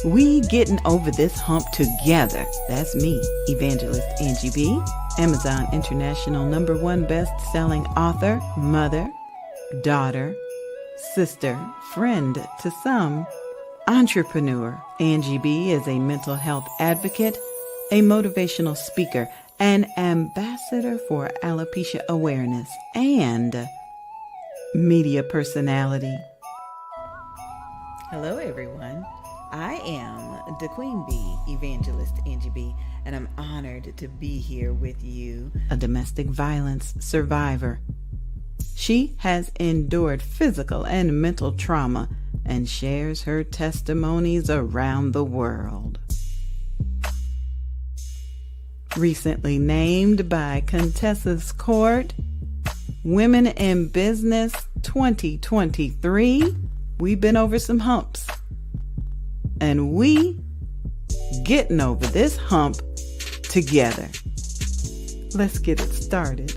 We getting over this hump together. That's me, Evangelist Angie B, Amazon International #1 best-selling author, mother, daughter, sister, friend to some, entrepreneur. Angie B is a mental health advocate, a motivational speaker, an ambassador for alopecia awareness, and media personality. Hello, everyone. I am the Queen Bee, Evangelist Angie B, and I'm honored to be here with you, a domestic violence survivor. She has endured physical and mental trauma and shares her testimonies around the world. Recently named by Contessa's Court, Women in Business 2023, we've been over some humps. And we getting over this hump together. Let's get it started.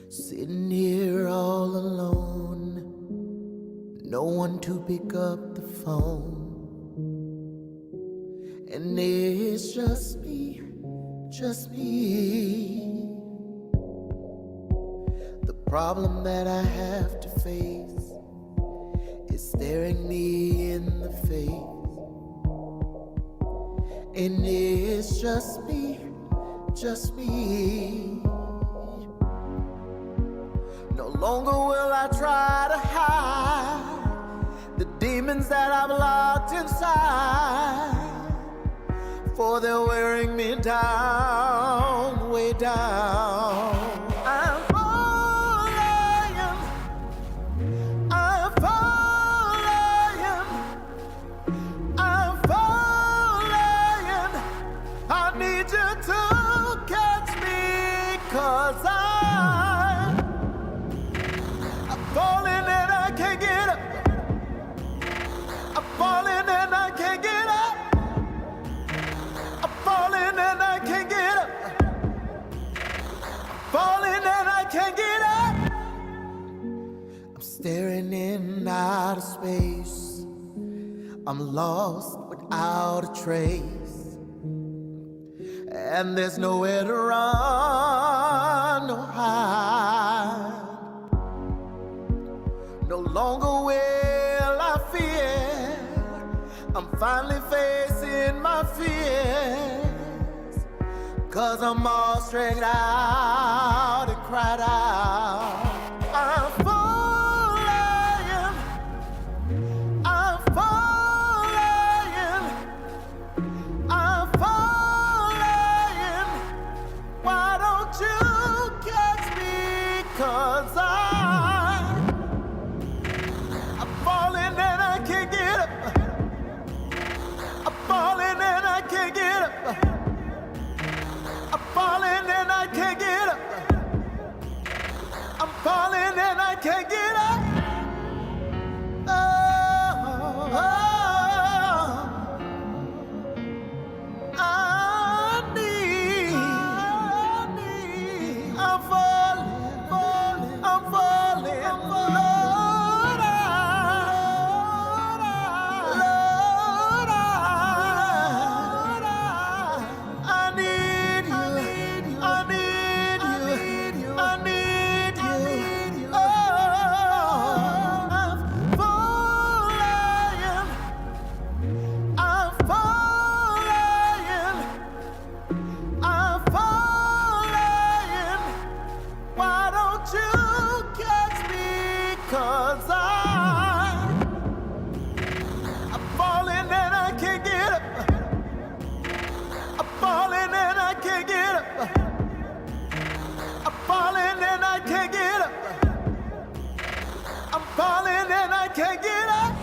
Sitting here all alone, no one to pick up the phone, and it's just me. The problem that I have to face is staring me in the face, and it's just me. No longer will I try to hide the demons that I've locked inside, for they're wearing me down, way down. I'm falling. I need you to catch me, 'cause I'm falling and I can't get up. I'm falling and I can't get up. I'm falling and I can't get up. Falling and I can't get up. I'm staring in outer space. I'm lost without a trace, and there's nowhere to run or hide. No longer will I fear. I'm finally facing my fears, 'cause I'm all straight out and cried out. I'm falling. Why don't you catch me? 'Cause I'm falling and I can't get up. I'm falling and I can't get up. I'm falling and I can't get up. I'm falling and I can't get up.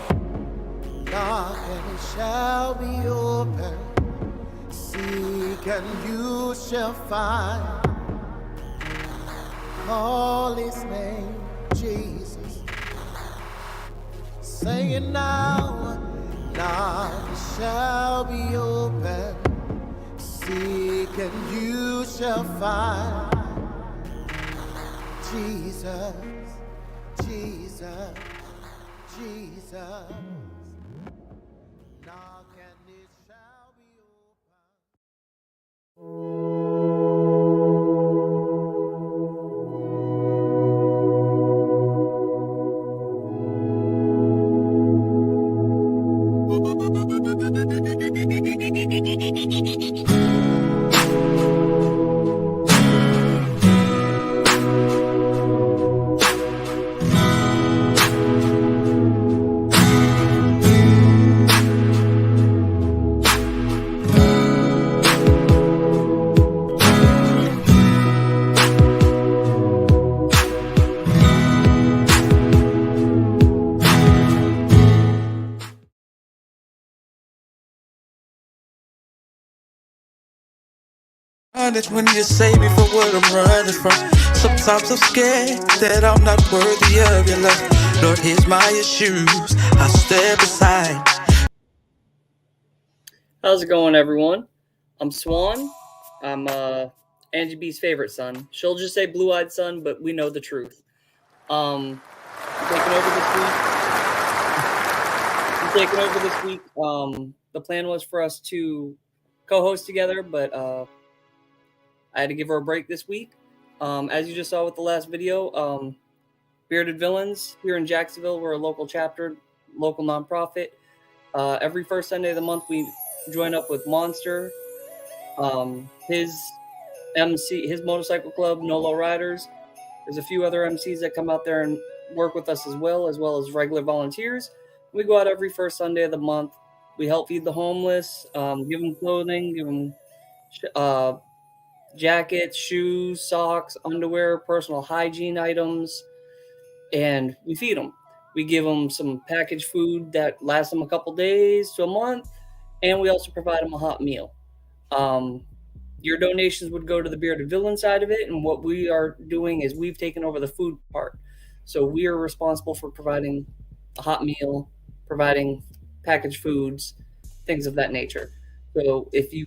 Knock and it shall be open. Seek and you shall find. Call his name, Jesus. Sing it now. Knock and shall be open. Seek and you shall find. Jesus, Jesus, Jesus. Knock and it shall be That's when you save me from what I'm running from. Sometimes I'm scared that I'm not worthy of your love. Lord, here's my issues. I step aside. How's it going, everyone? I'm Swan. I'm Angie B's favorite son. She'll just say blue-eyed son, but we know the truth. I'm taking over this week. The plan was for us to co-host together, but I had to give her a break this week. As you just saw with the last video, Bearded Villains here in Jacksonville, we're a local chapter, local nonprofit. Every first Sunday of the month, we join up with Monster, his MC, his motorcycle club, No Low Riders. There's a few other MCs that come out there and work with us as well as regular volunteers. We go out every first Sunday of the month. We help feed the homeless, give them clothing, give them jackets, shoes, socks, underwear, personal hygiene items, and we feed them. We give them some packaged food that lasts them a couple days to a month, and we also provide them a hot meal. Your donations would go to the Bearded Villain side of it, and what we are doing is we've taken over the food part. So we are responsible for providing a hot meal, providing packaged foods, things of that nature. So if you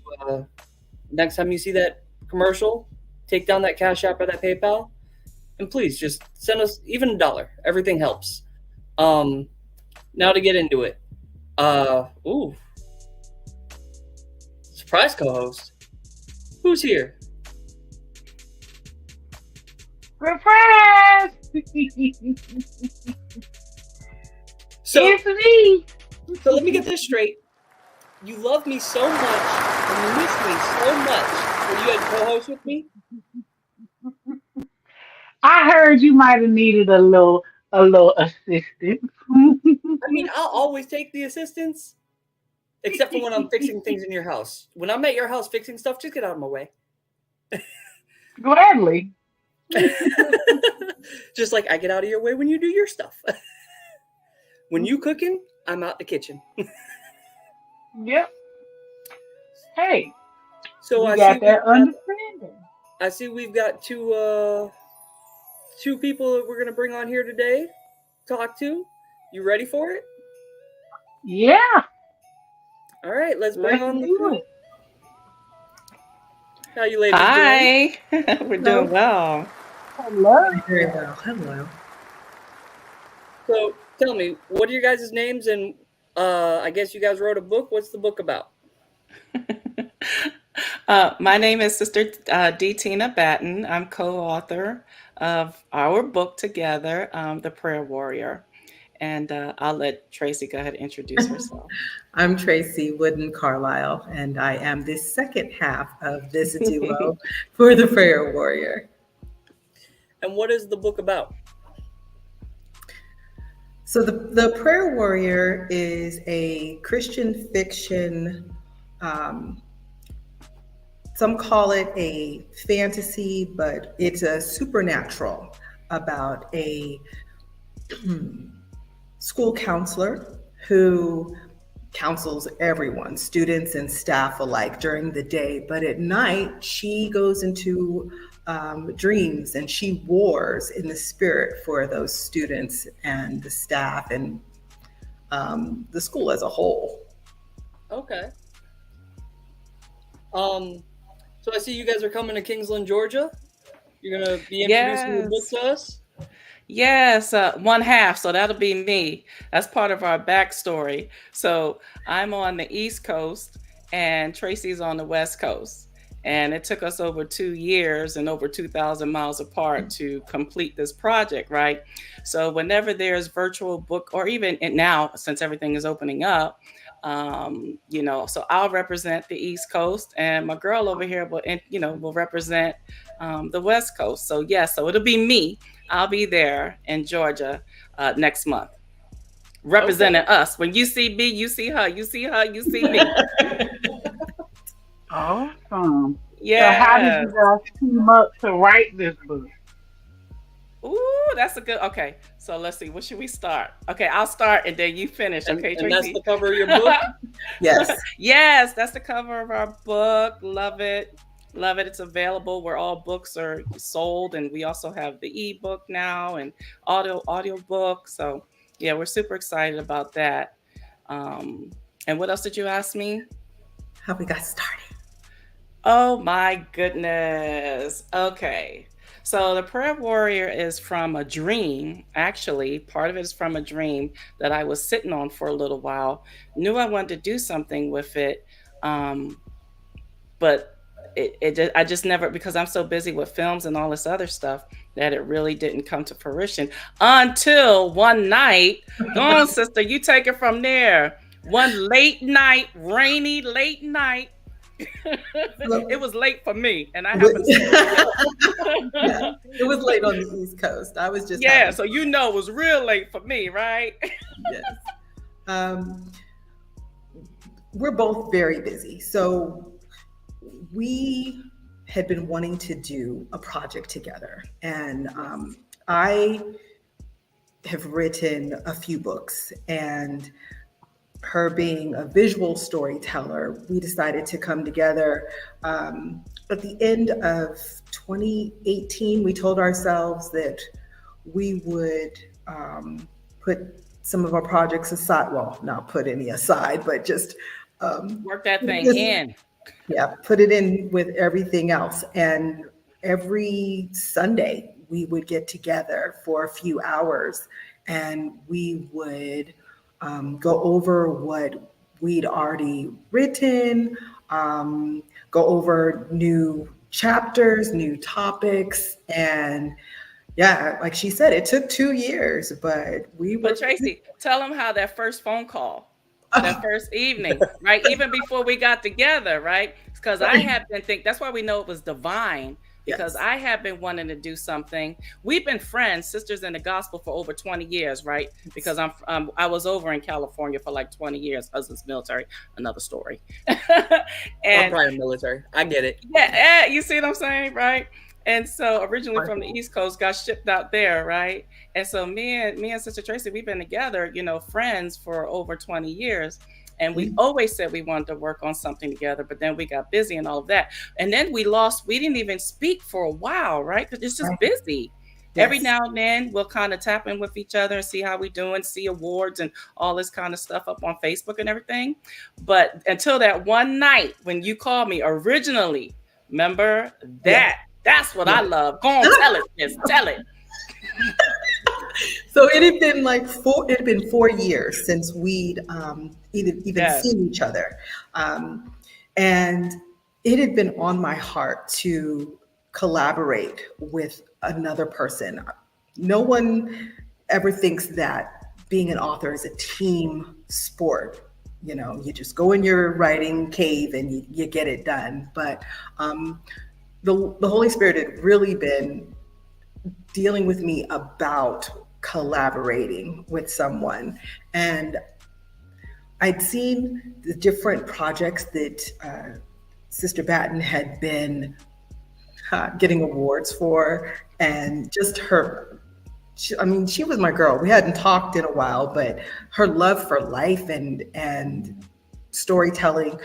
next time you see that commercial, take down that Cash App or that PayPal, and please just send us even $1. Everything helps. Now to get into it. Surprise co-host. Who's here? Surprise! It's me. So let me get this straight. You love me so much and you miss me so much that you had co-host with me? I heard you might have needed a little assistance. I mean, I'll always take the assistance, except for when I'm fixing things in your house. When I'm at your house fixing stuff, just get out of my way. Gladly. Just like I get out of your way when you do your stuff. When you cooking, I'm out the kitchen. Yep. Hey. So I got that understanding. I see we've got two people that we're gonna bring on here today. Talk to. You ready for it? Yeah. All right, let's bring on the crew. How you ladies doing? Hi. We're doing well. Hello. Very well. Hello. So tell me, what are your guys' names? And I guess you guys wrote a book. What's the book about? My name is Sister D. Tina Batten. I'm co-author of our book together, The Prayer Warrior. And I'll let Tracy go ahead and introduce herself. I'm Tracy Wooden Carlisle, and I am the second half of this duo for The Prayer Warrior. And what is the book about? So the Prayer Warrior is a Christian fiction. Some call it a fantasy, but it's a supernatural about a school counselor who counsels everyone, students and staff alike, during the day. But at night, she goes into dreams and she wars in the spirit for those students and the staff and the school as a whole. Okay. So I see you guys are coming to Kingsland, Georgia. You're gonna be introducing your book to us. Yes, one half. So that'll be me. That's part of our backstory. So I'm on the East Coast and Tracy's on the West Coast. And it took us over 2 years and over 2,000 miles apart to complete this project, right? So whenever there's virtual book, or even now, since everything is opening up, so I'll represent the East Coast, and my girl over here will represent the West Coast. So so it'll be me. I'll be there in Georgia next month, representing us. When you see me, you see her. You see her, you see me. Awesome. Yeah. So how did you guys team up to write this book? Ooh, that's a good. Okay, so let's see. What should we start? Okay, I'll start and then you finish. Okay, and Tracy? that's the cover of your book. Yes. Yes, that's the cover of our book. Love it. Love it. It's available where all books are sold, and we also have the ebook now and audio book. So yeah, we're super excited about that. And what else did you ask me? How we got started. Oh my goodness. Okay. So the Prayer Warrior is from a dream. Actually, part of it is from a dream that I was sitting on for a little while. Knew I wanted to do something with it, but I just never, because I'm so busy with films and all this other stuff, that it really didn't come to fruition until one night. Go on, sister, you take it from there. One late night, rainy late night. It was late for me, and I happened to yeah, it was late on the East Coast. I was just so it was real late for me, right? Yes. We're both very busy, so we had been wanting to do a project together, and I have written a few books, and her being a visual storyteller, we decided to come together. At the end of 2018, we told ourselves that we would put some of our projects aside. Well, not put any aside, but just work that thing in. Yeah, put it in with everything else. And every Sunday, we would get together for a few hours, and we would go over what we'd already written, go over new chapters, new topics. And yeah, like she said, it took 2 years, but But Tracy, tell them how that first phone call, that first evening, right? Even before we got together, right? Because I have been thinking, that's why we know it was divine. Because I have been wanting to do something. We've been friends, sisters in the gospel, for over 20 years, right? Because I was over in California for like 20 years. Husband's military, another story. And prior military, I get it. Yeah, you see what I'm saying, right? And so originally from the East Coast, got shipped out there, right? And so me and Sister Tracy, we've been together, friends for over 20 years. And we always said we wanted to work on something together, but then we got busy and all of that. And then we didn't even speak for a while, right? Because it's just busy. Yes. Every now and then we'll kind of tap in with each other and see how we doing, see awards and all this kind of stuff up on Facebook and everything. But until that one night when you called me originally, remember that? That's what I love. Go on, tell it, sis, tell it. So it had been 4 years since we'd even seen each other. And it had been on my heart to collaborate with another person. No one ever thinks that being an author is a team sport. You just go in your writing cave and you get it done. But the Holy Spirit had really been dealing with me about collaborating with someone. And I'd seen the different projects that Sister Batten had been getting awards for, and just her she was my girl. We hadn't talked in a while, but her love for life and storytelling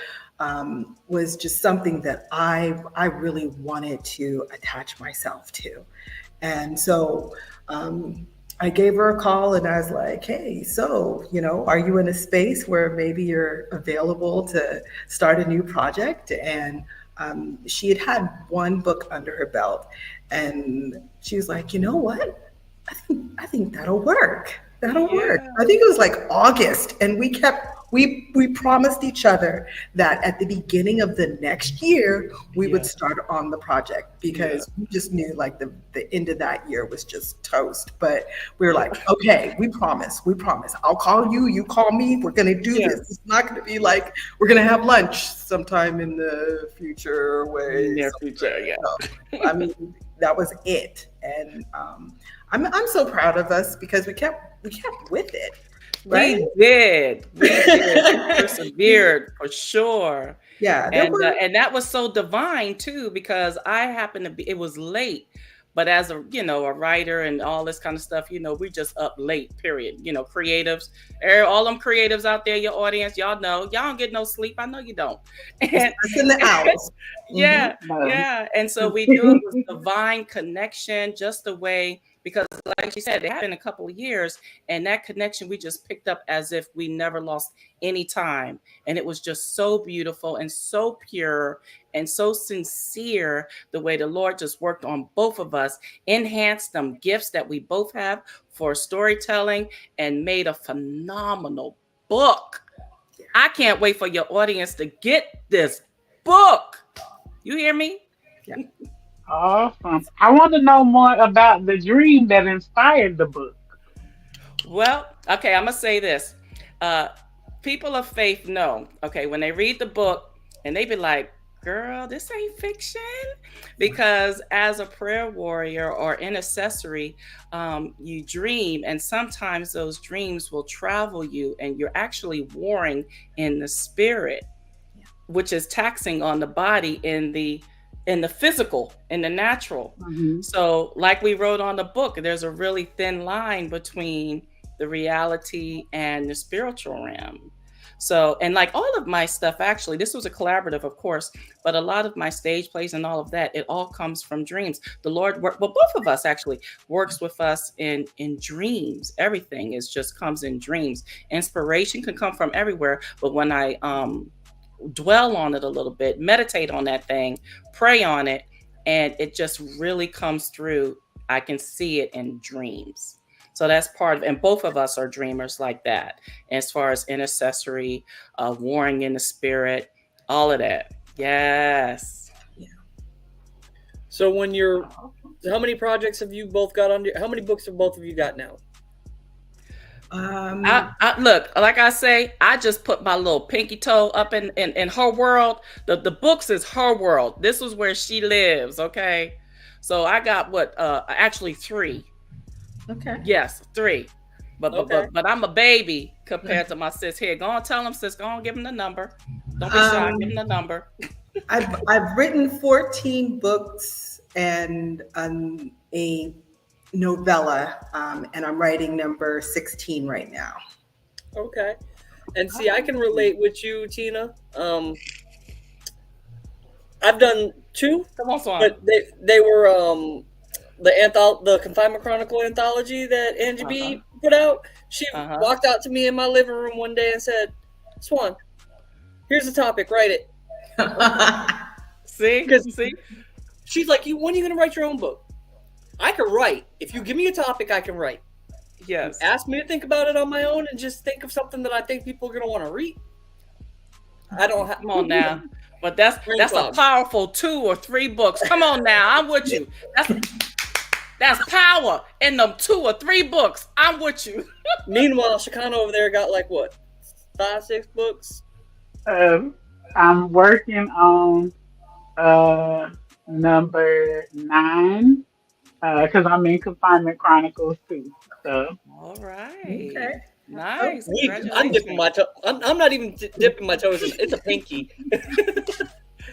was just something that I really wanted to attach myself to. And so I gave her a call and I was like, hey, so, are you in a space where maybe you're available to start a new project? And she had one book under her belt. And she was like, you know what? I think that'll work. That'll work. I think it was like August, and we promised each other that at the beginning of the next year we would start on the project, because we just knew like the end of that year was just toast. But we were like, okay, we promise. I'll call you, you call me. We're gonna do this. It's not gonna be like we're gonna have lunch sometime in the future Near future, I mean, that was it. And I'm so proud of us because we kept with it. Right? We did. We persevered for sure. Yeah. And that was so divine too, because I happened to be, it was late, but as a writer and all this kind of stuff, we just up late, period. Creatives, all them creatives out there, your audience, y'all know, y'all don't get no sleep. I know you don't. And in the hours. Yeah. And so we knew it was divine connection, just the way, because like you said, it had been a couple of years, and that connection we just picked up as if we never lost any time. And it was just so beautiful and so pure and so sincere, the way the Lord just worked on both of us, enhanced them gifts that we both have for storytelling, and made a phenomenal book. I can't wait for your audience to get this book. You hear me? Yeah. Awesome. I want to know more about the dream that inspired the book. Well, okay, I'm going to say this. People of faith know, okay, when they read the book and they be like, girl, this ain't fiction. Because as a prayer warrior or intercessory, you dream, and sometimes those dreams will travel you, and you're actually warring in the spirit, which is taxing on the body in the physical, in the natural. So like we wrote on the book, there's a really thin line between the reality and the spiritual realm. So, and like all of my stuff, actually, this was a collaborative, of course, but a lot of my stage plays and all of that, it all comes from dreams. The Lord, both of us actually works with us in dreams. Everything just comes in dreams. Inspiration can come from everywhere. But when I dwell on it a little bit, meditate on that thing, pray on it, and it just really comes through. I can see it in dreams. So that's part of, and both of us are dreamers like that, as far as intercessory, warring in the spirit, all of that. Yes. Yeah. So how many projects have you both got under? How many books have both of you got now? I look, like I say, I just put my little pinky toe up in her world. The books is her world. This is where she lives. Okay. So I got actually 3. Okay. Yes, 3. But I'm a baby compared to my sis here. Go on, tell them, sis. Go on, give them the number. Don't be shy. Give them the number. I've written 14 books and a novella, and I'm writing number 16 right now. Okay. And see, I can relate with you, Tina. I've done 2, but they were the Confinement Chronicle anthology that Angie B put out. She walked out to me in my living room one day and said, "Swan, here's the topic. Write it." See? She's like, when are you going to write your own book? I can write. If you give me a topic, I can write. Yes. Ask me to think about it on my own and just think of something that I think people are going to want to read. I don't have. Come on now. But that's a powerful 2 or 3 books. Come on now. I'm with you. That's power in them 2 or 3 books. I'm with you. Meanwhile, Shekinah over there got like what? 5, 6 books? I'm working on number 9 because I'm in Confinement Chronicles too. So. All right. Okay. Nice. I'm dipping my toe. I'm not even dipping my toes in. It's a pinky.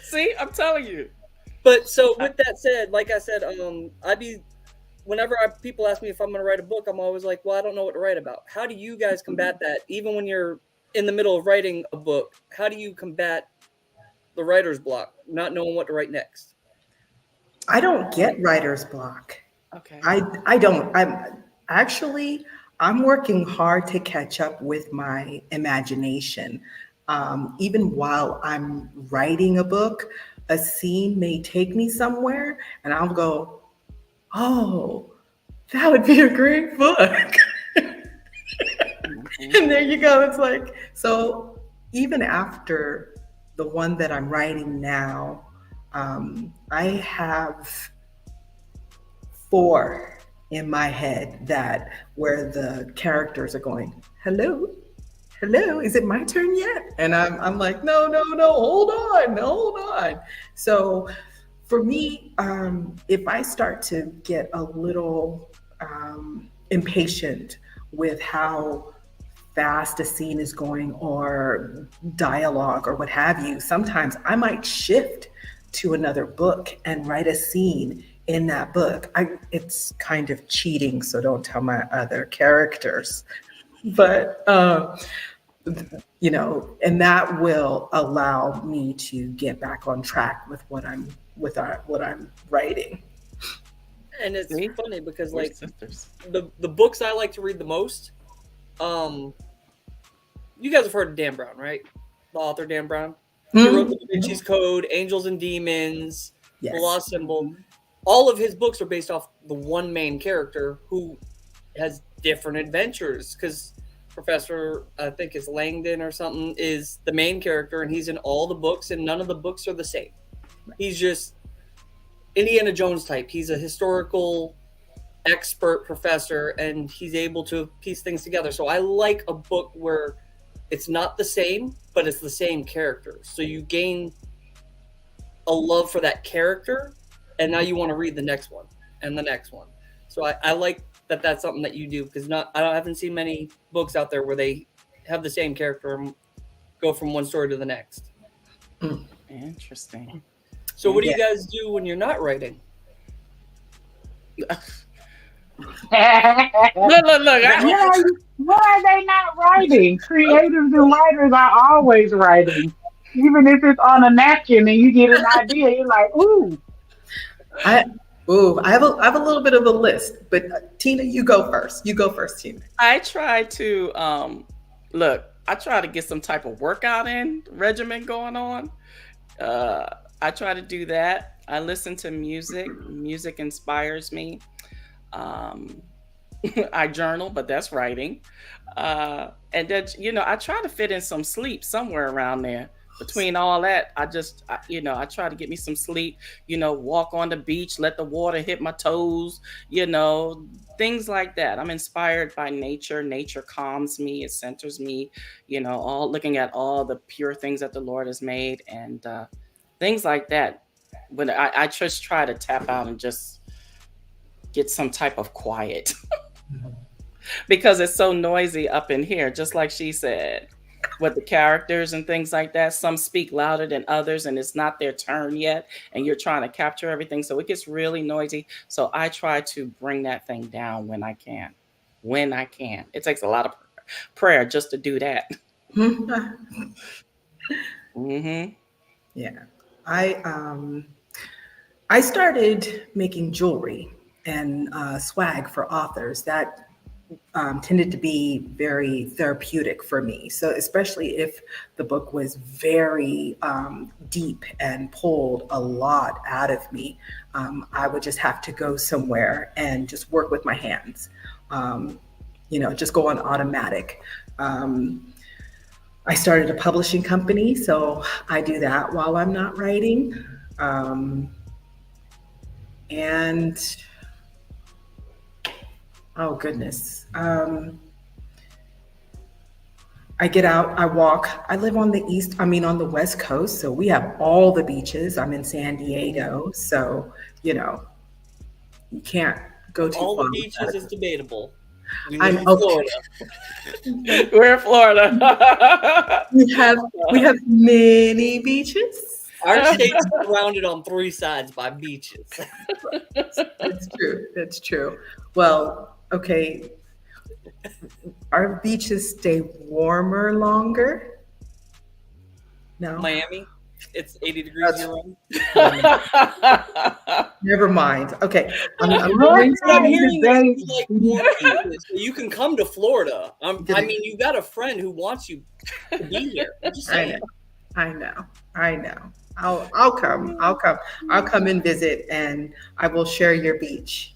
See, I'm telling you. But so with that said, like I said, I be whenever people ask me if I'm going to write a book, I'm always like, well, I don't know what to write about. How do you guys combat that? Even when you're in the middle of writing a book, how do you combat the writer's block, not knowing what to write next? I don't get writer's block. Okay. I don't. I'm working hard to catch up with my imagination. Even while I'm writing a book, a scene may take me somewhere and I'll go, oh, that would be a great book. And there you go. It's like, so even after the one that I'm writing now, I have 4 in my head that where the characters are going, hello, is it my turn yet? And I'm like, no, hold on. So for me, if I start to get a little impatient with how fast a scene is going or dialogue or what have you, sometimes I might shift to another book and write a scene in that book. It's kind of cheating, so don't tell my other characters. But and that will allow me to get back on track with what I'm writing. And it's funny because like the books I like to read the most, you guys have heard of Dan Brown, right? The author Dan Brown. He wrote The Da Vinci's Code, Angels and Demons, yes. The Lost Symbol. All of his books are based off the one main character who has different adventures, because Professor, I think it's Langdon or something, is the main character, and he's in all the books, and none of the books are the same. He's just Indiana Jones type. He's a historical expert professor, and he's able to piece things together. So I like a book where it's not the same, but it's the same character. So you gain a love for that character, and now you want to read the next one and the next one. So I like that that's something that you do, because I haven't seen many books out there where they have the same character and go from one story to the next. Interesting. So what do you guys do when you're not writing? Look. Why are they not writing? Creatives and writers are always writing. Even if it's on a napkin and you get an idea, you're like, ooh. I have a little bit of a list, but Tina, you go first. Tina. I try to I try to get some type of workout regimen going on. I try to do that. I listen to music. Music inspires me. I journal, but that's writing. And that, I try to fit in some sleep somewhere around there. Between all that, I try to get me some sleep, walk on the beach, let the water hit my toes, things like that. I'm inspired by nature. Nature calms me. It centers me, all looking at all the pure things that the Lord has made, and things like that. When I just try to tap out and just get some type of quiet because it's so noisy up in here, just like she said. With the characters and things like that, some speak louder than others, and it's not their turn yet, and you're trying to capture everything, so it gets really noisy. So I try to bring that thing down when I can. It takes a lot of prayer just to do that. Yeah, I started making jewelry and swag for authors. That tended to be very therapeutic for me. So especially if the book was very deep and pulled a lot out of me, I would just have to go somewhere and just work with my hands, just go on automatic. I started a publishing company, so I do that while I'm not writing. And oh goodness. I get out, I walk. I live on the West Coast, so we have all the beaches. I'm in San Diego, so, you can't go too far. All the beaches is debatable. I'm in Florida. We're in Florida. We have many beaches. Our state's surrounded on 3 sides by beaches. That's true. That's true. Well, okay. Our beaches stay warmer longer. No. Miami, it's 80 degrees year round. Never mind. Okay. I'm What I'm time hearing today? is you like warm beaches, so you can come to Florida. I mean, you got a friend who wants you to be here. I'm just saying. I know. I'll come. I'll come and visit, and I will share your beach.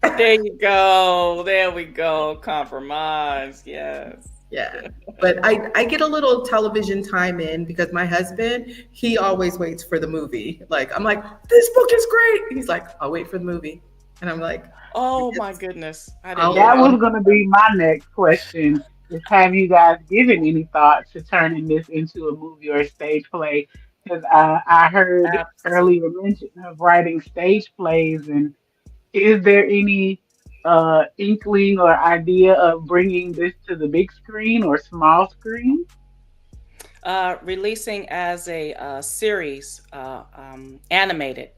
There you go. There we go. Compromise. Yes. Yeah. But I get a little television time in because my husband, he always waits for the movie. Like, I'm like, this book is great. He's like, I'll wait for the movie. And I'm like, Oh my goodness. That was going to be my next question. Is have you guys given any thought to turning this into a movie or a stage play? Because I heard earlier mention of writing stage plays, and is there any inkling or idea of bringing this to the big screen or small screen? Releasing as a series, animated,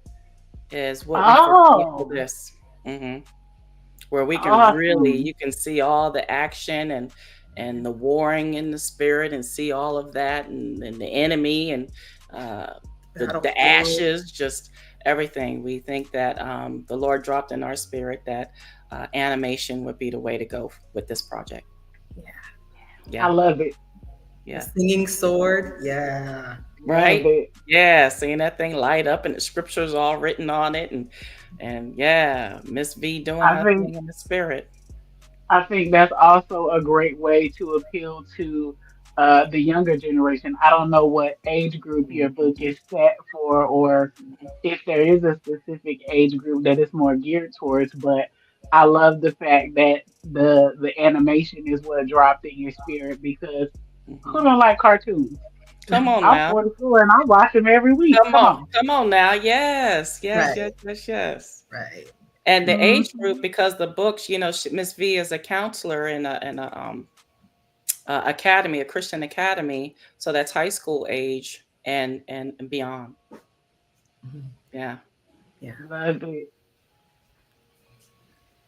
is what we foresee for this. Where we can really, you can see all the action and the warring in the spirit, and see all of that, and the enemy, and the ashes, just everything. We think that the Lord dropped in our spirit that animation would be the way to go with this project. I love it. The singing sword. Yeah. Right. Yeah. Seeing that thing light up and the scriptures all written on it, and yeah, Miss V doing her thing in the spirit. I think that's also a great way to appeal to the younger generation. I don't know what age group your book is set for, or if there is a specific age group that it's more geared towards, but I love the fact that the animation is what dropped in your spirit, because who don't like cartoons? Come on I'm now. 44 and I watch them every week. Come on now. Yes. Right. And the age group, because the books, Miss V is a counselor in a academy, a Christian academy, so that's high school age and beyond. Yeah. Love it.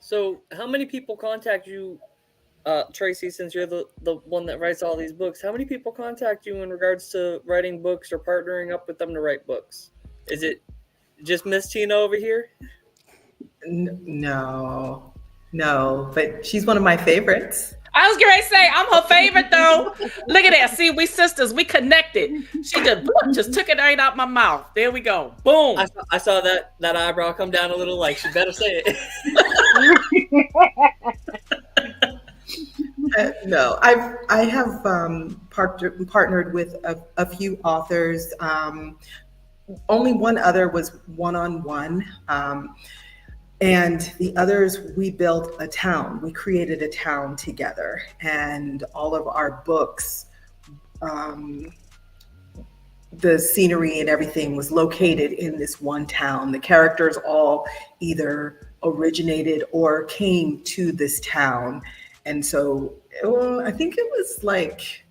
So, how many people contact you, Tracy, since you're the one that writes all these books? How many people contact you in regards to writing books or partnering up with them to write books? Is it just Miss Tina over here? No, but she's one of my favorites. I was going to say, I'm her favorite, though. Look at that. See, we sisters. We connected. She just took it right out my mouth. There we go. Boom. I saw that eyebrow come down a little, like, she better say it. No, I have partnered with a few authors. Only one other was one-on-one. And the others, we built a town. We created a town together, and all of our books, the scenery and everything was located in this one town. The characters all either originated or came to this town. And so I think it was like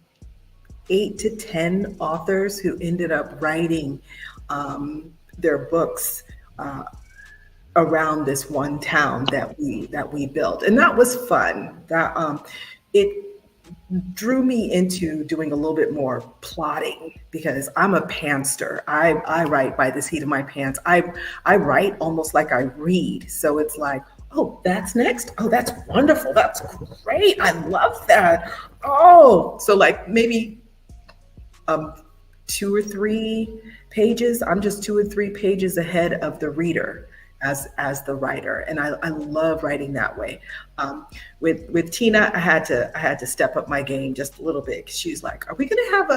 8 to 10 authors who ended up writing their books around this one town that we built, and that was fun. That it drew me into doing a little bit more plotting, because I'm a pantser. I write by the seat of my pants. I write almost like I read. So it's like, oh, that's next. Oh, that's wonderful. That's great. I love that. Oh, so like maybe 2 or 3 pages. I'm just 2 or 3 pages ahead of the reader as the writer, and I love writing that way. With Tina, I had to step up my game just a little bit, because she's like, "Are we gonna have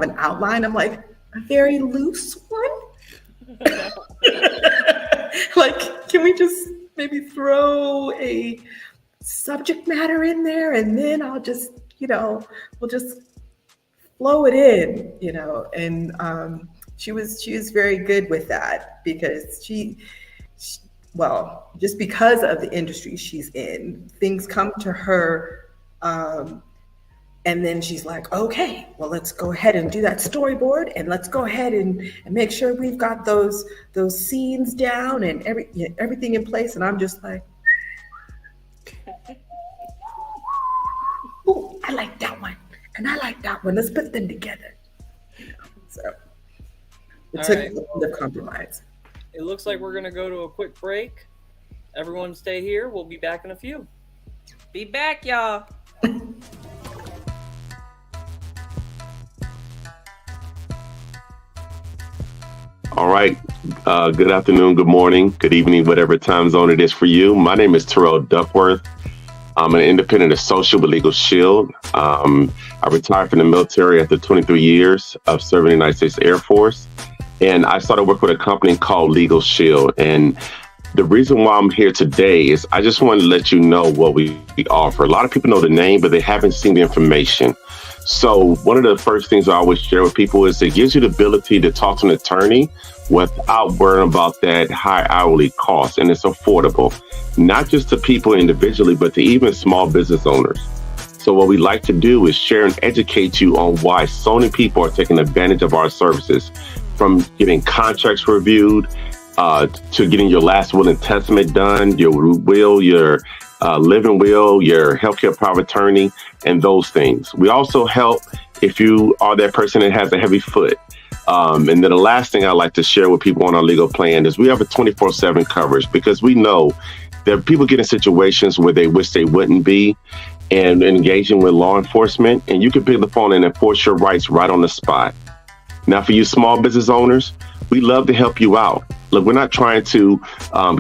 an outline?" I'm like, "A very loose one." Like, can we just maybe throw a subject matter in there, and then I'll just, we'll just flow it in, and she was very good with that, because she just because of the industry she's in, things come to her And then she's like, okay, well, let's go ahead and do that storyboard, and let's go ahead and make sure we've got those scenes down and everything in place. And I'm just like, oh, I like that one, and I like that one. Let's put them together. So it took a bit of compromise. It looks like we're going to go to a quick break. Everyone stay here. We'll be back in a few. Be back, y'all. All right. Good afternoon, good morning, good evening, whatever time zone it is for you. My name is Terrell Duckworth. I'm an independent associate with Legal Shield. I retired from the military after 23 years of serving in the United States Air Force. And I started working with a company called Legal Shield. And the reason why I'm here today is I just wanted to let you know what we offer. A lot of people know the name, but they haven't seen the information. So one of the first things I always share with people is it gives you the ability to talk to an attorney without worrying about that high hourly cost. And it's affordable, not just to people individually, but to even small business owners. So what we like to do is share and educate you on why so many people are taking advantage of our services, from getting contracts reviewed, to getting your last will and testament done, your will, your living will, your healthcare power of attorney, and those things. We also help if you are that person that has a heavy foot. And then the last thing I like to share with people on our legal plan is we have a 24/7 coverage, because we know that people get in situations where they wish they wouldn't be and engaging with law enforcement, and you can pick the phone and enforce your rights right on the spot. Now, for you small business owners, we love to help you out. Look, we're not trying to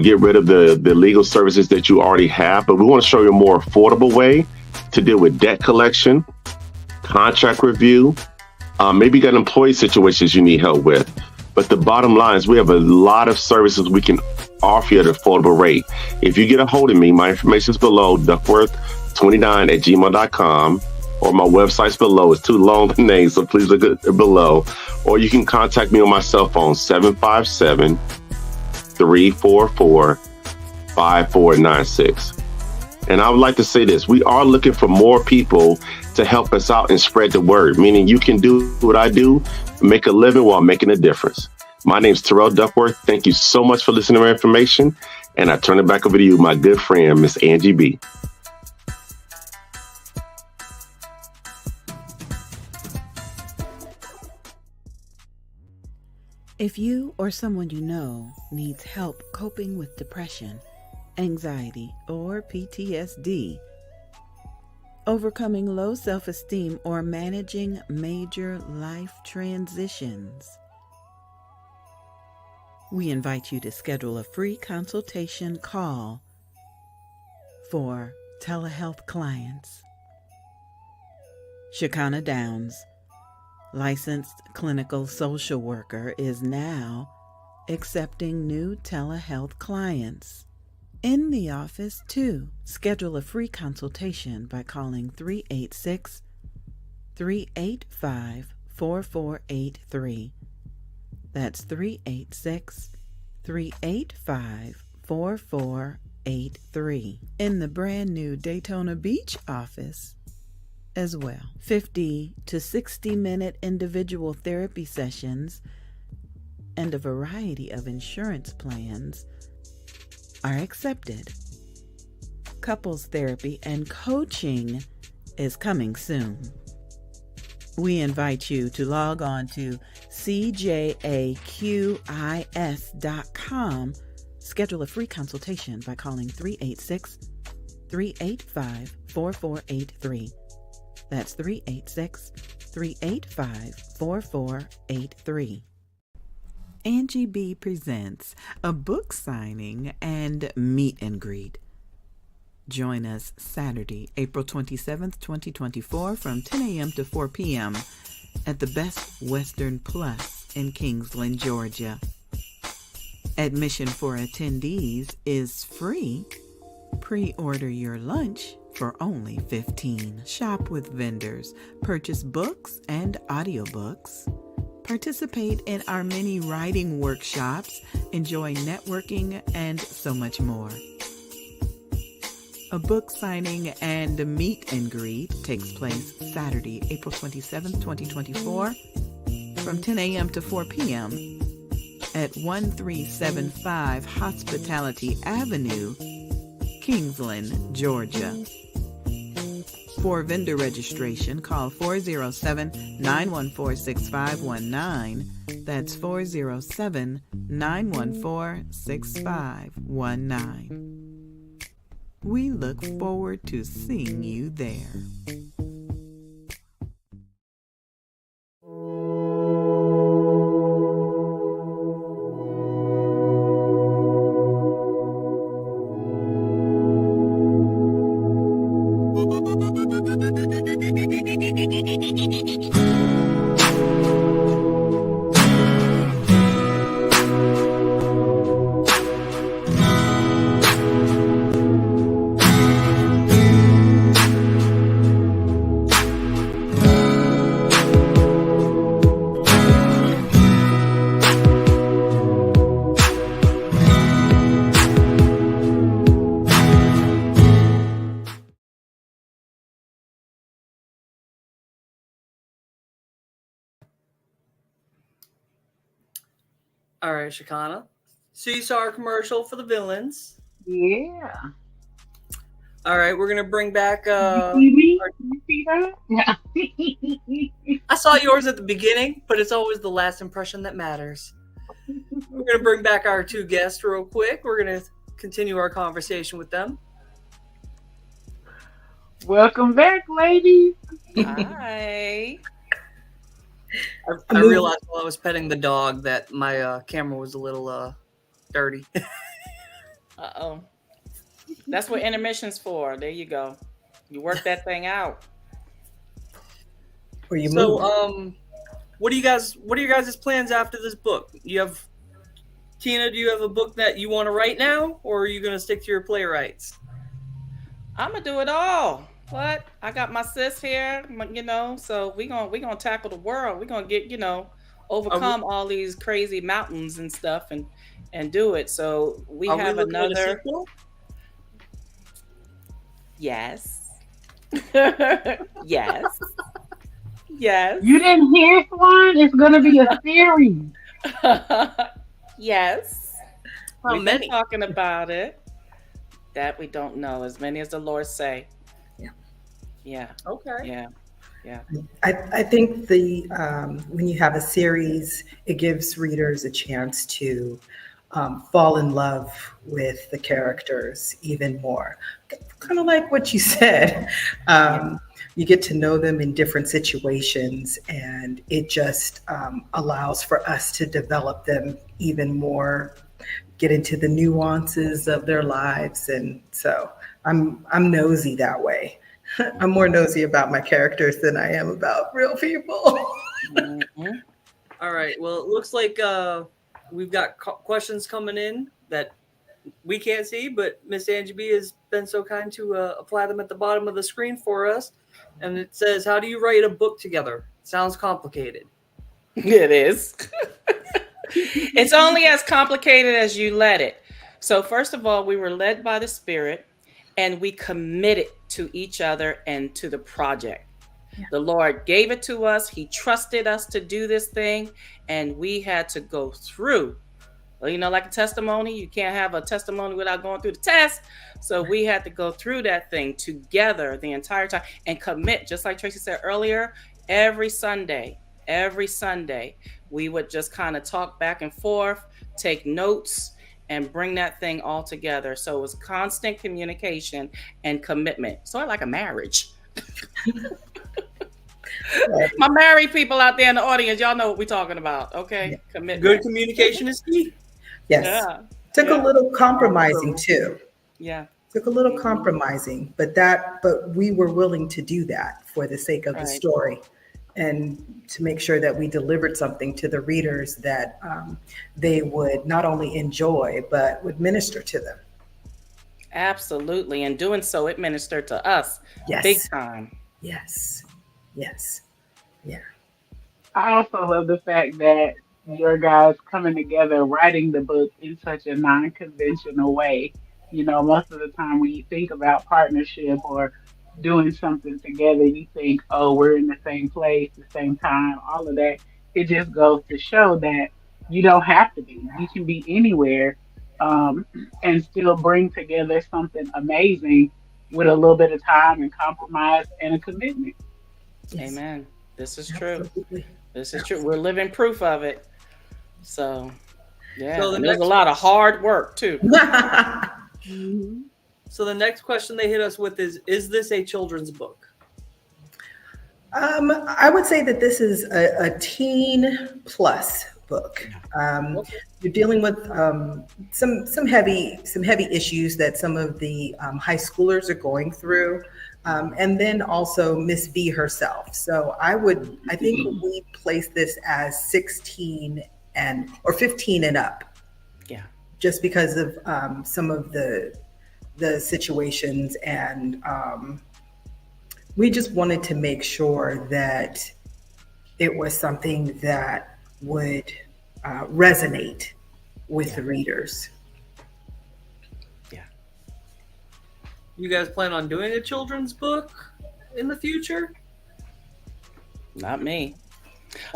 get rid of the legal services that you already have, but we want to show you a more affordable way to deal with debt collection, contract review, maybe you got employee situations you need help with. But the bottom line is we have a lot of services we can offer you at an affordable rate. If you get a hold of me, my information is below, duckworth29@gmail.com, or my website's below. It's too long the name, so please look at it below. Or you can contact me on my cell phone, 757-344-5496. And I would like to say this, we are looking for more people to help us out and spread the word, meaning you can do what I do, make a living while making a difference. My name's Terrell Duckworth. Thank you so much for listening to my information. And I turn it back over to you, my good friend, Miss Angie B. If you or someone you know needs help coping with depression, anxiety, or PTSD, overcoming low self-esteem, or managing major life transitions, we invite you to schedule a free consultation call for telehealth clients. Shakana Downs, licensed clinical social worker, is now accepting new telehealth clients. In the office, too. Schedule a free consultation by calling 386-385-4483. That's 386-385-4483. In the brand new Daytona Beach office as well. 50 to 60-minute individual therapy sessions and a variety of insurance plans are accepted. Couples therapy and coaching is coming soon. We invite you to log on to cjaqis.com. Schedule a free consultation by calling 386-385-4483. That's 386-385-4483. Angie B presents a book signing and meet and greet. Join us Saturday, April 27th, 2024 from 10 a.m. to 4 p.m. at the Best Western Plus in Kingsland, Georgia. Admission for attendees is free. Pre-order your lunch for only $15. Shop with vendors, purchase books and audiobooks, participate in our many writing workshops, enjoy networking, and so much more. A book signing and a meet and greet takes place Saturday, April 27th, 2024, from 10 a.m. to 4 p.m. at 1375 Hospitality Avenue, Kingsland, Georgia. For vendor registration, call 407-914-6519. That's 407-914-6519. We look forward to seeing you there. All right, Shakana. So you saw our commercial for the villains. Yeah. All right, we're gonna bring back. You see that? Yeah. I saw yours at the beginning, but it's always the last impression that matters. We're gonna bring back our two guests real quick. We're gonna continue our conversation with them. Welcome back, ladies. Hi. I realized while I was petting the dog that my camera was a little dirty. Uh-oh. That's what intermission's for. There you go. You work that thing out. Or you So, move. what are your guys' plans after this book? Tina, do you have a book that you want to write now, or are you going to stick to your playwrights? I'm gonna do it all. What? I got my sis here, so we gonna tackle the world. We're gonna get, overcome all these crazy mountains and stuff and do it. So we Are have we looking at a another. sequel? Yes. Yes. Yes. You didn't hear Swan? It's gonna be a series. Yes. How We've many? been talking about it. That we don't know. As many as the Lord say. Yeah. Yeah. Okay. Yeah. Yeah. I think when you have a series, it gives readers a chance to fall in love with the characters even more. Kind of like what you said. You get to know them in different situations, and it just allows for us to develop them even more, get into the nuances of their lives. And so I'm nosy that way. I'm more nosy about my characters than I am about real people. Mm-hmm. All right. Well, it looks like we've got questions coming in that we can't see, but Miss Angie B has been so kind to apply them at the bottom of the screen for us. And it says, how do you write a book together? Sounds complicated. It is. It's only as complicated as you let it. So first of all, we were led by the Spirit, and we committed to each other and to the project. Yeah. The Lord gave it to us. He trusted us to do this thing, and we had to go through. Well, like a testimony, you can't have a testimony without going through the test. So we had to go through that thing together the entire time and commit, just like Tracy said earlier, every Sunday, we would just kind of talk back and forth, take notes, and bring that thing all together. So it was constant communication and commitment. Sort of like a marriage. My married people out there in the audience, y'all know what we're talking about, okay? Yeah. Commitment. Good communication is key. Yes. Yeah. Took a little compromising too. Yeah. Took a little compromising, but we were willing to do that for the sake of the story, and to make sure that we delivered something to the readers that they would not only enjoy, but would minister to them. Absolutely. And doing so, it ministered to us. Yes. Big time. Yes. Yes. Yeah. I also love the fact that your guys coming together, writing the book in such a non-conventional way. Most of the time when you think about partnership or doing something together, you think, oh, we're in the same place, the same time, all of that. It just goes to show that you don't have to be. You can be anywhere, um, and still bring together something amazing with a little bit of time and compromise and a commitment. Yes, Amen. This is true. absolutely. This is true. We're living proof of it. So, yeah. So the And there's a next lot of hard work, too. Mhm. So the next question they hit us with is this a children's book? I would say that this is a teen plus book. Okay. You're dealing with some heavy issues that some of the high schoolers are going through, and then also Miss V herself. So I think we place this as 16 or 15 and up, Yeah. just because of some of the situations, and we just wanted to make sure that it was something that would resonate with the readers. Yeah. You guys plan on doing a children's book in the future? Not me.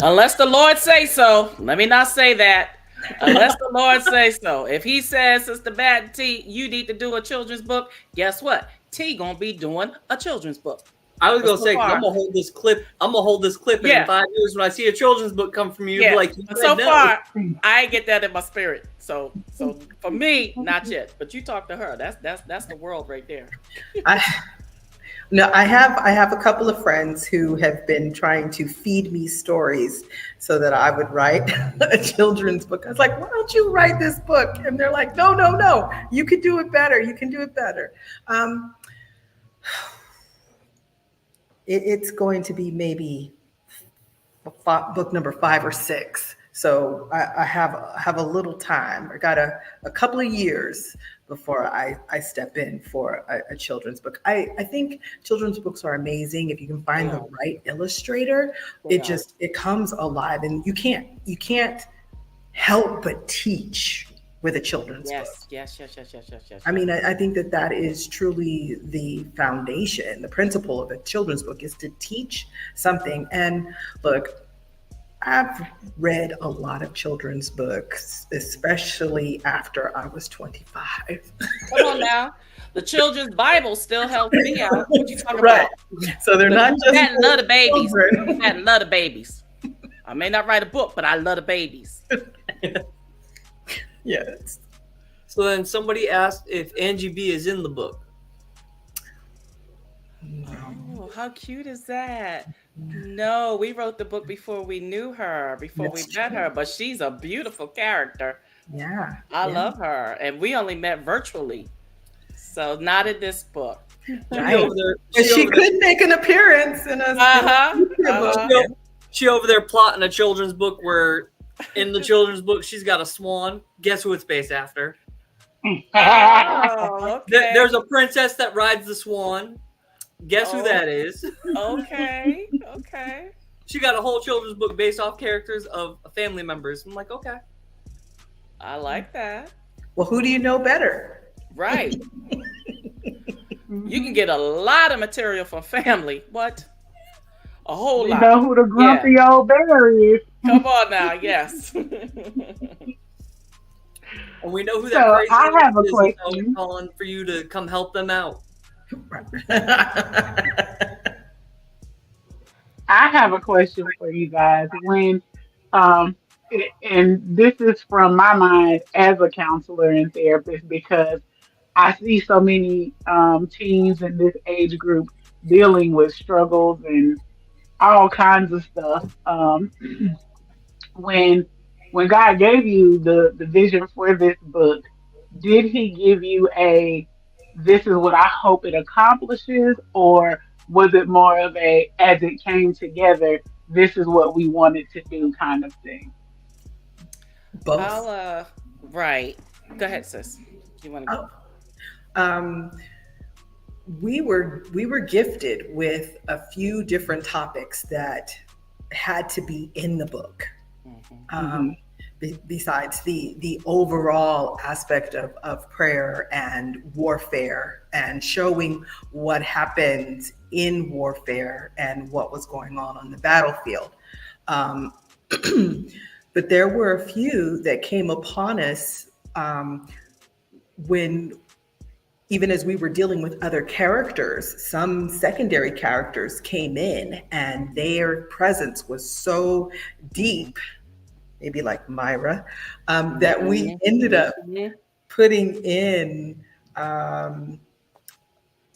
Unless the Lord say so. Let me not say that. Unless the Lord say so. If he says, Sister Bat and T, you need to do a children's book, guess what? T gonna be doing a children's book. I was gonna So say, 'cause far. I'm gonna hold this clip. And Yeah. in 5 years, when I see a children's book come from you, Yeah. be like, you But said so no. far, I ain't get that in my spirit. So for me, not yet. But you talk to her. That's the world right there. No, I have a couple of friends who have been trying to feed me stories so that I would write a children's book. I was like, why don't you write this book? And they're like, no, you can do it better. You can do it better. It's going to be maybe book number 5 or 6. So I have a little time. I got a couple of years before I step in for a children's book. I think children's books are amazing. If you can find the right illustrator, it comes alive, and you can't help but teach with a children's book. Yes. I mean, I think that is truly the foundation. The principle of a children's book is to teach something. And look, I've read a lot of children's books, especially after I was 25. Come on now. The children's Bible still helped me out. What you talking Right. about? So they're not just I love the babies. children. I love the babies. I may not write a book, but I love the babies. Yes. So then somebody asked if Angie B is in the book. Oh, how cute is that? No, we wrote the book before we knew her, before we met her, but she's a beautiful character. Yeah. I love her. And we only met virtually. So not in this book. Right. She could make an appearance in a She over there plotting a children's book where in the children's book she's got a swan. Guess who it's based after? Oh, okay. There's a princess that rides the swan. Guess who that is? Okay. She got a whole children's book based off characters of family members. I'm like, okay. I like that. Well, who do you know better? Right. You can get a lot of material from family. What? A whole lot. You know who the grumpy old bear is. Come on now, yes. And we know who So that crazy I have a is, question. calling for you to come help them out. I have a question for you guys. When, and this is from my mind as a counselor and therapist, because I see so many teens in this age group dealing with struggles and all kinds of stuff. When God gave you the vision for this book, did He give you this is what I hope it accomplishes, or was it more of as it came together, this is what we wanted to do kind of thing? Both. Right. Go ahead, sis. You want to go? We were gifted with a few different topics that had to be in the book. besides the overall aspect of prayer and warfare, and showing what happened in warfare and what was going on the battlefield. Um, but there were a few that came upon us when, even as we were dealing with other characters, some secondary characters came in and their presence was so deep, maybe like Myra, that we ended up putting in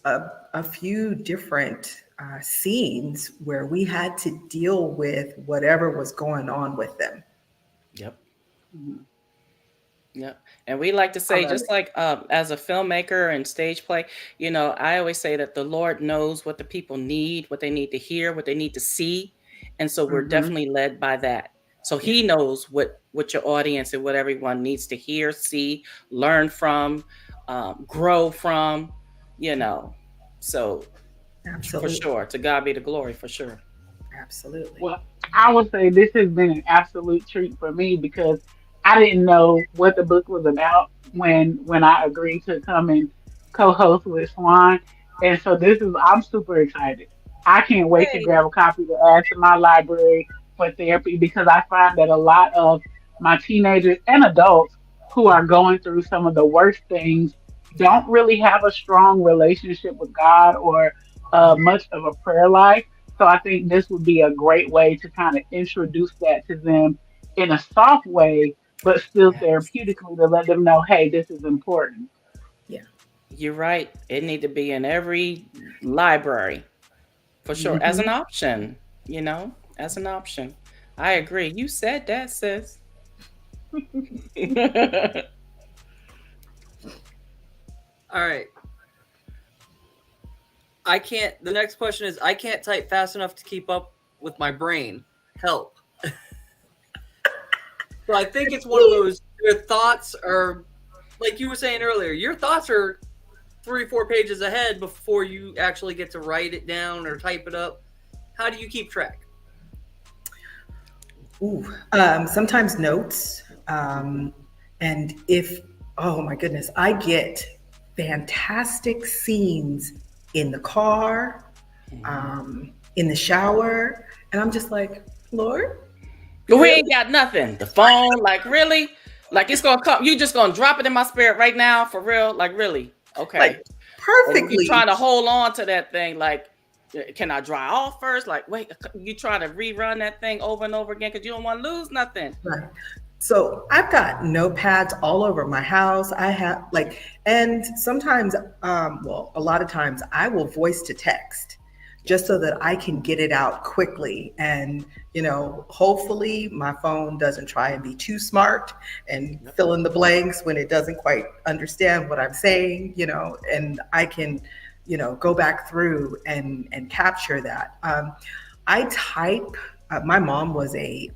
a few different scenes where we had to deal with whatever was going on with them. Yep. Yeah. And we like to say, just like as a filmmaker and stage play, I always say that the Lord knows what the people need, what they need to hear, what they need to see. And so we're definitely led by that. So he knows what your audience and what everyone needs to hear, see, learn from, grow from, So Absolutely. for sure, to God be the glory, for sure. Absolutely. Well, I would say this has been an absolute treat for me because I didn't know what the book was about when I agreed to come and co-host with Swan. And so I'm super excited. I can't wait to Hey. grab a copy to add to my library for therapy, because I find that a lot of my teenagers and adults who are going through some of the worst things don't really have a strong relationship with God, or much of a prayer life. So I think this would be a great way to kind of introduce that to them in a soft way, but still therapeutically, to let them know, hey, this is important. Yeah. You're right. It need to be in every library, for sure, as an option, as an option. I agree. You said that, sis. All right. The next question is, I can't type fast enough to keep up with my brain. Help. So I think it's one of those, your thoughts are, like you were saying earlier, your thoughts are 3 or 4 pages ahead before you actually get to write it down or type it up. How do you keep track? Sometimes notes. And oh my goodness, I get fantastic scenes in the car, in the shower, and I'm just like, Lord, We ain't got nothing. The phone, like, really? Like, it's gonna come, you just gonna drop it in my spirit right now, for real? Like, really? Okay. like perfectly. You trying to hold on to that thing, like, can I dry off first? Like, wait, you try to rerun that thing over and over again because you don't want to lose nothing. Right. So I've got notepads all over my house. I have and sometimes, well, a lot of times I will voice to text just so that I can get it out quickly. And, hopefully my phone doesn't try and be too smart and fill in the blanks when it doesn't quite understand what I'm saying, and I can, go back through and capture that. I type, my mom was a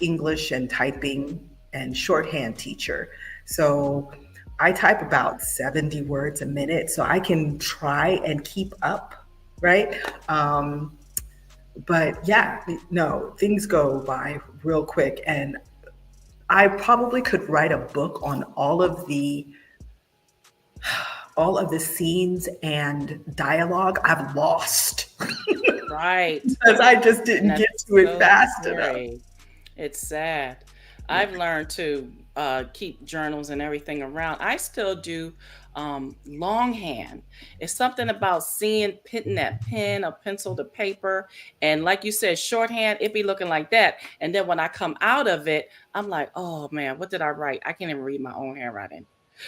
English and typing and shorthand teacher. So I type about 70 words a minute, so I can try and keep up, right? But yeah, no, things go by real quick. And I probably could write a book on all of the scenes and dialogue I've lost. Right. Because I just didn't get to it fast enough. It's sad. I've learned to keep journals and everything around. I still do longhand. It's something about putting that pen or pencil to paper. And like you said, shorthand, it be looking like that. And then when I come out of it, I'm like, oh man, what did I write? I can't even read my own handwriting.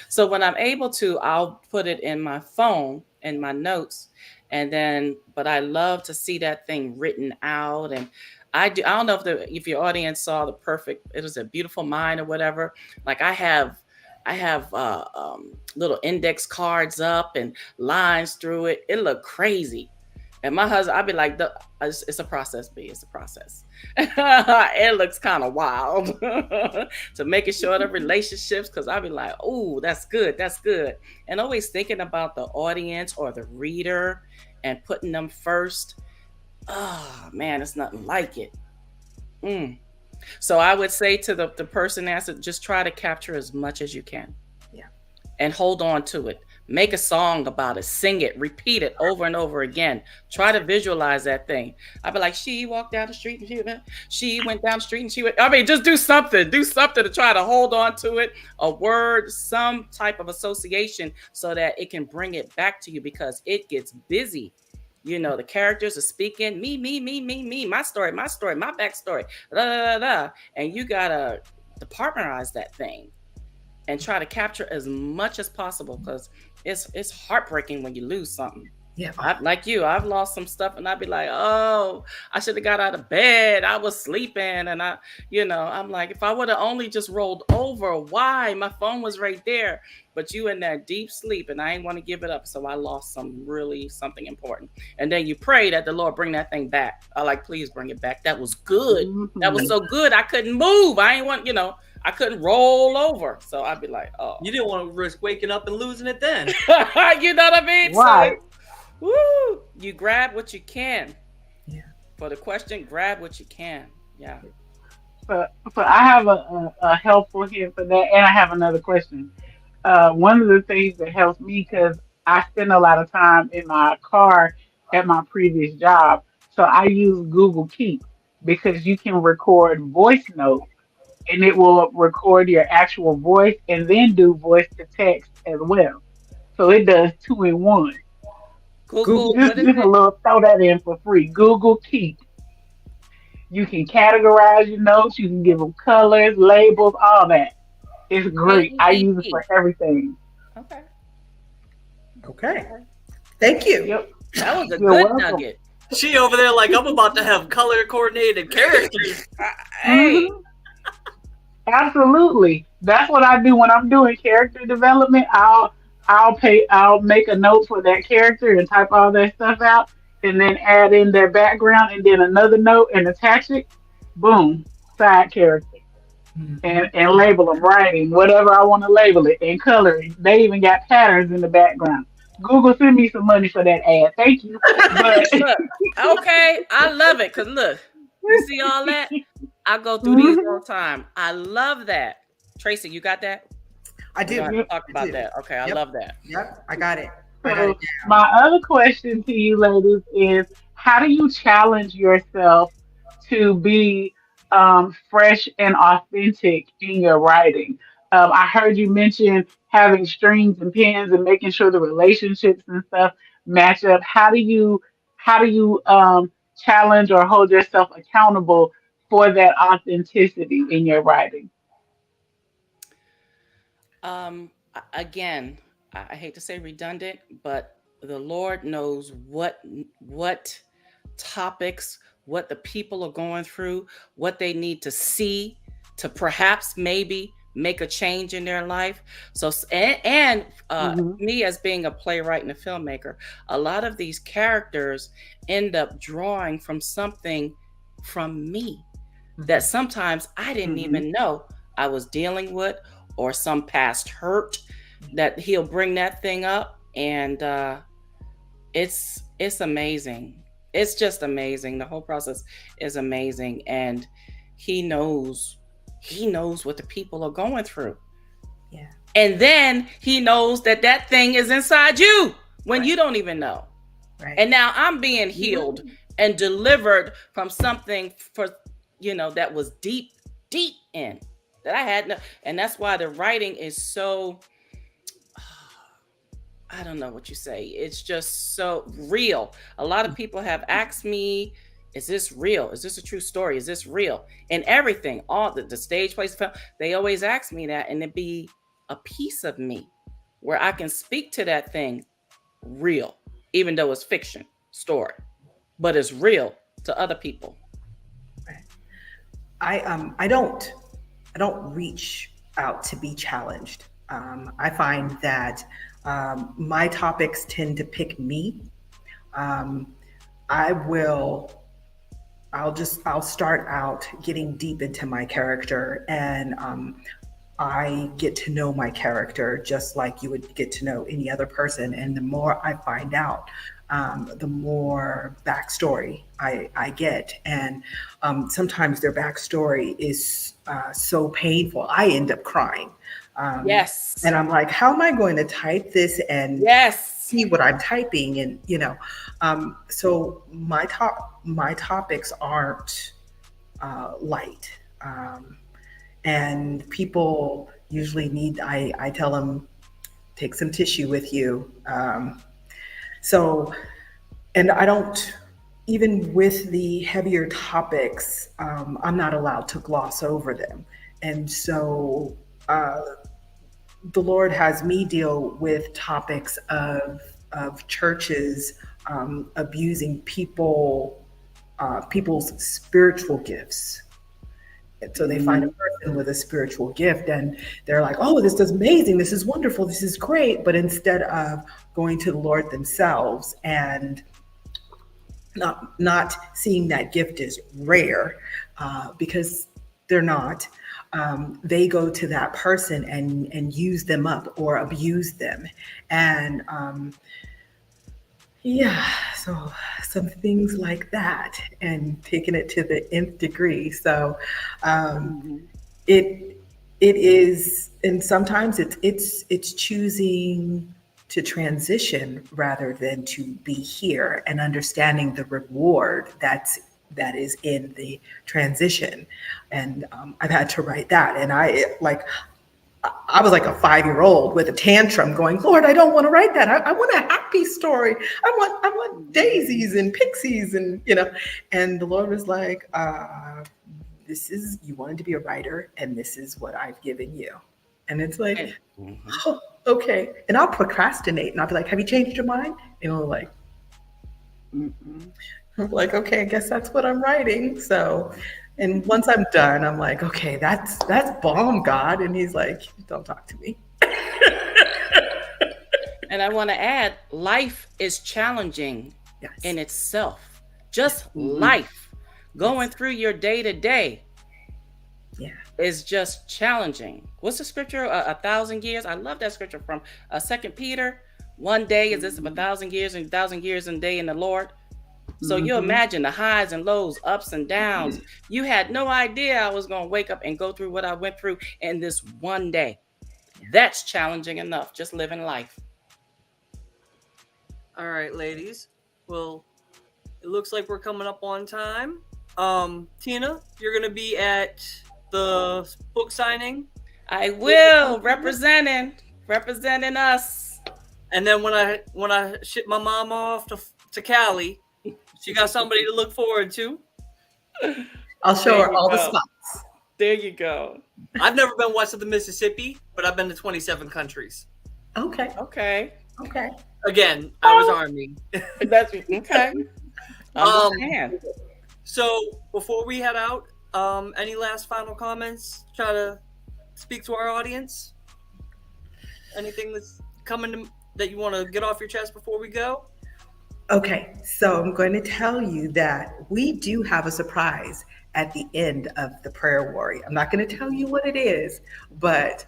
So when I'm able to, I'll put it in my phone, in my notes. But I love to see that thing written out. And I don't know if your audience saw it was A Beautiful Mind or whatever. Like I have little index cards up and lines through it. It looked crazy. And my husband, I'd be like, it's a process, B. It's a process. It looks kind of wild to making sure the relationships, because I'd be like, oh, that's good. That's good. And always thinking about the audience or the reader and putting them first. Oh, man, it's nothing like it. So I would say to the person that's just try to capture as much as you can. Yeah. And hold on to it. Make a song about it, sing it, repeat it over and over again. Try to visualize that thing. I'd be like, she walked down the street and she went down the street and she went. I mean, just do something to try to hold on to it. A word, some type of association so that it can bring it back to you because it gets busy. You know, the characters are speaking, me, my story, my backstory, da, da, da, da. And you gotta departmentize that thing and try to capture as much as possible because it's heartbreaking when you lose something. Yeah. Like you, I've lost some stuff and I'd be like, oh, I should have got out of bed. I was sleeping and I'm like, if I would have only just rolled over, why? My phone was right there. But you in that deep sleep and I ain't want to give it up. So I lost something important. And then you pray that the Lord bring that thing back. I like, please bring it back. That was good. Mm-hmm. That was so good. I couldn't move. I ain't want, I couldn't roll over. So I'd be like, oh. You didn't want to risk waking up and losing it then. You know what I mean? Right. So, woo! You grab what you can. Yeah. For the question, grab what you can. Yeah. So I have a helpful hint for that, and I have another question. One of the things that helps me, because I spend a lot of time in my car at my previous job, so I use Google Keep because you can record voice notes, and it will record your actual voice and then do voice to text as well. So it does 2 in 1. Google, just a little, throw that in for free. Google Keep. You can categorize your notes. You can give them colors, labels, all that. It's great. I use it for everything. Okay. Thank you. Yep. That was a good nugget. She over there like, I'm about to have color coordinated characters. Hey. Absolutely. That's what I do when I'm doing character development. I'll make a note for that character and type all that stuff out and then add in their background and then another note and attach it. Boom. Side character. And label them, writing, whatever I want to label it, and coloring. They even got patterns in the background. Google, send me some money for that ad. Thank you. But, look, okay, I love it because look, you see all that? I go through these all the time. I love that. Tracy, you got that? I do. Talk about that. Okay, I love that. Yep, I got it. So my other question to you ladies is, how do you challenge yourself to be fresh and authentic in your writing? I heard you mention having strings and pens and making sure the relationships and stuff match up. How do you challenge or hold yourself accountable for that authenticity in your writing? Again, I hate to say redundant, but the Lord knows what topics, what the people are going through, what they need to see to perhaps maybe make a change in their life. So, me as being a playwright and a filmmaker, a lot of these characters end up drawing from something from me that sometimes I didn't even know I was dealing with, or some past hurt that he'll bring that thing up. And it's amazing. It's just amazing. The whole process is amazing. And he knows what the people are going through. Yeah. And then he knows that thing is inside you when you don't even know. Right. And now I'm being healed and delivered from something that was deep in that I had no, and that's why the writing is so, I don't know what you say. It's just so real. A lot of people have asked me, is this real? Is this a true story? Is this real? And everything, all the stage plays, they always ask me that, and it be a piece of me where I can speak to that thing real, even though it's fiction story, but it's real to other people. I don't reach out to be challenged. I find that my topics tend to pick me. I'll start out getting deep into my character, and I get to know my character just like you would get to know any other person. And the more I find out, the more backstory I get. And sometimes their backstory is so painful, I end up crying. Yes. And I'm like, how am I going to type this and Yes. see what I'm typing? And, so my topics aren't light. And people usually need, I tell them, take some tissue with you. And I don't, even with the heavier topics, I'm not allowed to gloss over them. And so the Lord has me deal with topics of churches abusing people's spiritual gifts. So they find a person with a spiritual gift and they're like, oh, this is amazing. This is wonderful. This is great. But instead of going to the Lord themselves and not seeing that gift as rare, because they're not, they go to that person and use them up or abuse them. And so some things like that, and taking it to the nth degree. So it is, and sometimes it's choosing to transition rather than to be here, and understanding the reward that is in the transition. And I've had to write that, and I was like a 5-year-old with a tantrum going, Lord, I don't want to write that. I want a happy story. I want daisies and pixies and, and the Lord was like, you wanted to be a writer and this is what I've given you. And it's like, oh, okay. And I'll procrastinate and I'll be like, have you changed your mind? And I'm like, I'm like, okay, I guess that's what I'm writing. So, and once I'm done, I'm like, okay, that's bomb, God. And he's like, don't talk to me. And I want to add, life is challenging in itself. Just life. Going through your day to day is just challenging. What's the scripture? 1,000 years. I love that scripture from 2 Peter. One day is this 1,000 years, and 1,000 years and day in the Lord. So you imagine the highs and lows, ups and downs. You had no idea I was going to wake up and go through what I went through in this one day. That's challenging enough, just living life. All right, ladies. Well, it looks like we're coming up on time. Tina, you're going to be at the book signing. I will, representing us. And then when I ship my mom off to Cali, she got somebody to look forward to. I'll show her all the spots. There you go. I've never been west of the Mississippi, but I've been to 27 countries. Okay. Again, I was Army. That's okay. So before we head out, any last final comments? Try to speak to our audience. Anything that's coming that you want to get off your chest before we go? Okay, so I'm going to tell you that we do have a surprise at the end of the Prayer Warrior. I'm not going to tell you what it is, but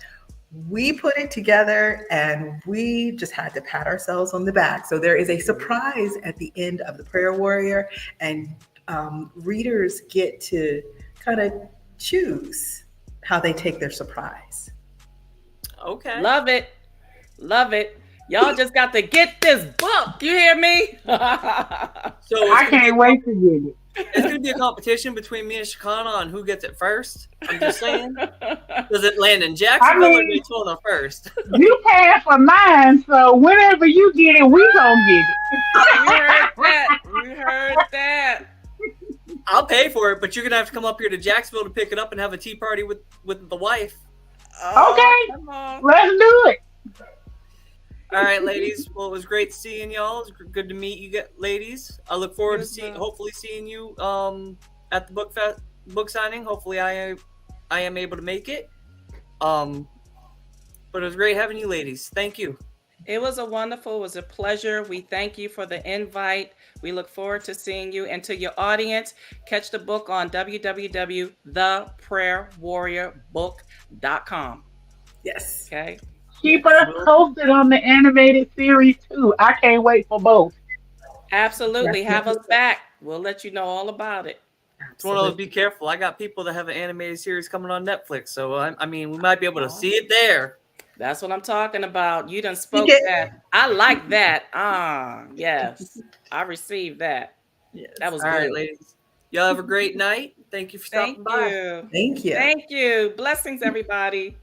we put it together and we just had to pat ourselves on the back. So there is a surprise at the end of the Prayer Warrior, and readers get to kind of choose how they take their surprise. Okay. Love it. Y'all just got to get this book. You hear me? So I can't wait to get it. It's going to be a competition between me and Shakana on who gets it first. I'm just saying. Does it land in Jacksonville or Daytona first? You paid for mine, so whenever you get it, we gonna get it. We heard that. I'll pay for it, but you're going to have to come up here to Jacksonville to pick it up and have a tea party with the wife. Okay, let's do it. All right, ladies. Well, it was great seeing y'all. It was good to meet you, ladies. I look forward to hopefully seeing you at the book signing. Hopefully, I am able to make it. But it was great having you, ladies. Thank you. It was a pleasure. We thank you for the invite. We look forward to seeing you. And to your audience, catch the book on www.theprayerwarriorbook.com. Yes. Okay. Keep us posted on the animated series too. I can't wait for both. Absolutely. Have us back. We'll let you know all about it. It's one of those, be careful. I got people that have an animated series coming on Netflix, so I mean, we might be able to see it there. That's what I'm talking about. You done spoke that. I like that. Yes. I received that. Yes. That was All good. right, ladies. Y'all have a great night. Thank you for stopping by. Thank you. Thank you. Blessings, everybody.